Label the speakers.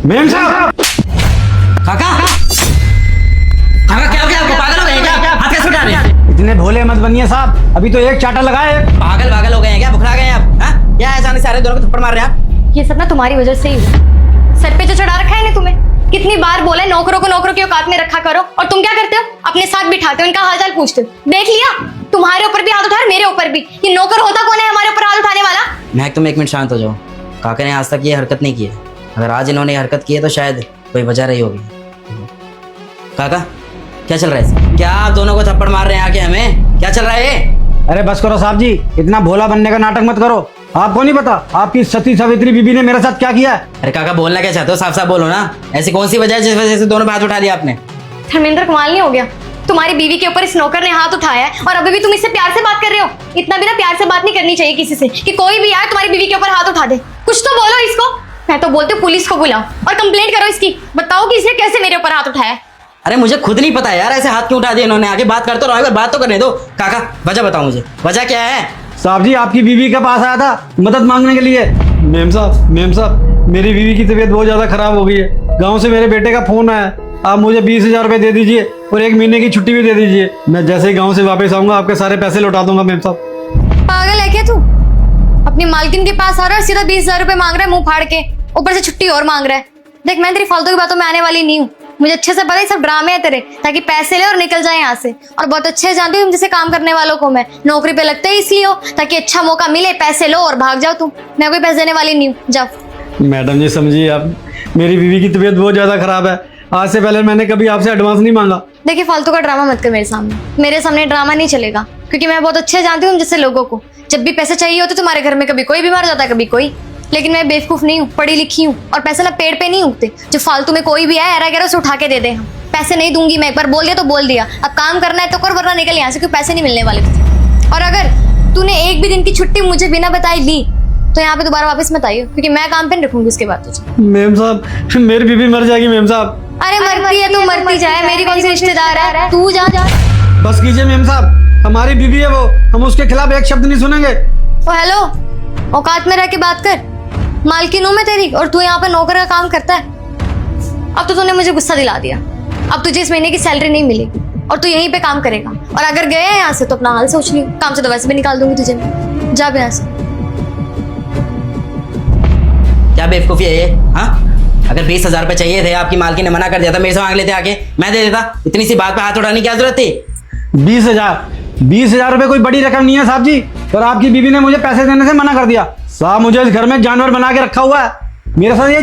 Speaker 1: Ma'am साहब।
Speaker 2: काका काका क्या हो गया आपको? पागल हो गए हैं क्या? हाथ कैसे उठा रहे हैं?
Speaker 1: इतने भोले मत बनिए साहब, अभी तो एक चाटा लगाए।
Speaker 2: पागल पागल हो गए हैं क्या? बुखला गए हैं आप? हाँ? क्या है अचानक सारे दोनों को थप्पड़ मार रहे हैं आप?
Speaker 3: ये सब ना तुम्हारी वजह से ही हुआ। सर पे जो चढ़ा रखा है ना तुम्हें, कितनी बार बोला है नौकरों को नौकरों की औकात में रखा करो, और तुम क्या करते हो? अपने साथ बिठाते हो, इनका हालचाल पूछते हो। देख लिया, तुम्हारे ऊपर भी हाथ उठा, मेरे ऊपर भी। ये नौकर होता कौन है हमारे ऊपर हाथ उठाने वाला?
Speaker 2: महक तुम एक मिनट शांत हो जाओ। काका ने आज तक ये हरकत नहीं की है। अगर आज इन्होंने ये हरकत की है तो शायद कोई वजह रही होगी। काका क्या चल रहा है? क्या आप दोनों को थप्पड़ मार रहे हैं आके हमें? क्या चल रहा है?
Speaker 1: अरे बस करो साहब जी, इतना भोला बनने का नाटक मत करो। आपको नहीं पता आपकी सती सावित्री बीबी ने मेरे साथ क्या किया है?
Speaker 2: अरे काका बोलना क्या चाहते हो? साफ साफ बोलो ना। ऐसी कौन सी वजह है जिस वजह से दोनों पे हाथ उठा दिया आपने?
Speaker 3: धर्मेंद्र, कमाल नहीं हो गया? तुम्हारी बीवी के ऊपर इस नौकर ने हाथ उठाया है और अभी भी तुम इससे प्यार से बात कर रहे हो। इतना भी ना प्यार से बात नहीं करनी चाहिए किसी से कि कोई भी आए तुम्हारी बीवी के ऊपर हाथ उठा दे। कुछ तो बोलो इसको। मैं तो बोलती हूँ पुलिस को बुलाओ और कंप्लेंट करो इसकी। बताओ कि इसने कैसे मेरे ऊपर हाथ उठाया।
Speaker 2: अरे मुझे खुद नहीं पता यार, ऐसे हाथ क्यों उठा दिए इन्होंने? आगे बात करते रहो, एक बार बात तो करने दो। काका वजह बताओ मुझे, वजह क्या है?
Speaker 1: साहब जी आपकी बीवी के पास आया था मदद मांगने के लिए। मेम साहब मेरी बीवी की तबीयत बहुत ज्यादा खराब हो गई है। गांव से मेरे बेटे का फोन आया, आप मुझे 20,000 रुपए दे दीजिए और 1 महीने की छुट्टी भी दे दीजिए। मैं जैसे ही गांव से वापस आऊंगा आपके सारे पैसे लौटा दूंगा। मेम साहब
Speaker 3: पागल है क्या तू? अपनी मालकिन के पास आ रहा है, सीधा 20,000 रुपए मांग रहा है मुंह फाड़ के, ऊपर से छुट्टी और मांग रहा है। देख, मैं तेरी फालतू की बातों में आने वाली नहीं हूँ। मुझे अच्छे से पता है सब ड्रामे हैं तेरे, ताकि पैसे ले और निकल जाए यहाँ से। और बहुत अच्छे से जानती हूँ तुम जैसे काम करने वालों को मैं नौकरी पे लगते ही इसलिए हो ताकि अच्छा मौका मिले, पैसे लो और भाग जाओ तुम। मैं कोई पैसे देने वाली नहीं हूँ, जाओ।
Speaker 1: मैडम जी समझिए आप, मेरी बीवी की तबीयत बहुत ज्यादा खराब है। आज से पहले मैंने कभी आपसे एडवांस नहीं मांगा।
Speaker 3: देखिए, फालतू का ड्रामा मत कर मेरे सामने। मेरे सामने ड्रामा नहीं चलेगा, क्योंकि मैं बहुत अच्छे से जानती हूँ जैसे लोगों को। जब भी पैसे चाहिए होते तुम्हारे घर में कभी कोई बीमार जाता है, कभी कोई। लेकिन मैं बेवकूफ नहीं हूँ, पढ़ी लिखी हूँ। और पैसे ना पेड़ पे नहीं उगते जो फालतू में कोई भी आए एरा गैरा उसे उठा के दे दे। हम पैसे नहीं दूंगी मैं, एक बार बोल दिया तो बोल दिया। अब काम करना है तो कर, वरना निकल यहाँ से, क्योंकि पैसे नहीं मिलने वाले तुझे। और अगर तूने एक भी दिन की छुट्टी मुझे बिना बताए ली तो यहाँ पे दोबारा वापस मत आइयो, क्योंकि मैं काम पे नहीं रखूंगी उसके बाद तुझे।
Speaker 1: मेम साहब मेरी बीवी मर जाएगी। मेम साहब
Speaker 3: अरे मरती है तो मरती जाए, मेरी कौन सी रिश्तेदार है? तू जा जा।
Speaker 1: बस कीजिए मेम साहब, हमारी बीवी है वो, हम उसके खिलाफ एक शब्द नहीं सुनेंगे।
Speaker 3: ओ हेलो, औकात में रह के बात कर। मालकिन हूं मैं तेरी और तू यहाँ पे नौकर का काम करता है। अब तो तूने मुझे गुस्सा दिला दिया। अब तुझे इस महीने की सैलरी नहीं मिलेगी और तू यहीं पे काम करेगा। और अगर गए हैं यहाँ से तो अपना हाल सोच लियो, काम से तो वैसे भी निकाल दूंगी तुझे। जा यहाँ से।
Speaker 2: क्या बेवकूफी है ये? हाँ, अगर 20,000 रुपए चाहिए थे, आपकी मालकिन ने मना कर दिया था, मेरे से मांग लेते आके, मैं दे देता। इतनी सी बात पे हाथ उठाने की क्या जरूरत थी?
Speaker 1: 20,000 रुपए कोई बड़ी रकम नहीं है साहब जी, पर आपकी बीवी ने मुझे पैसे देने से मना कर दिया। साहब मुझे इस घर में जानवर बना के रखा हुआ है, मेरे साथ ये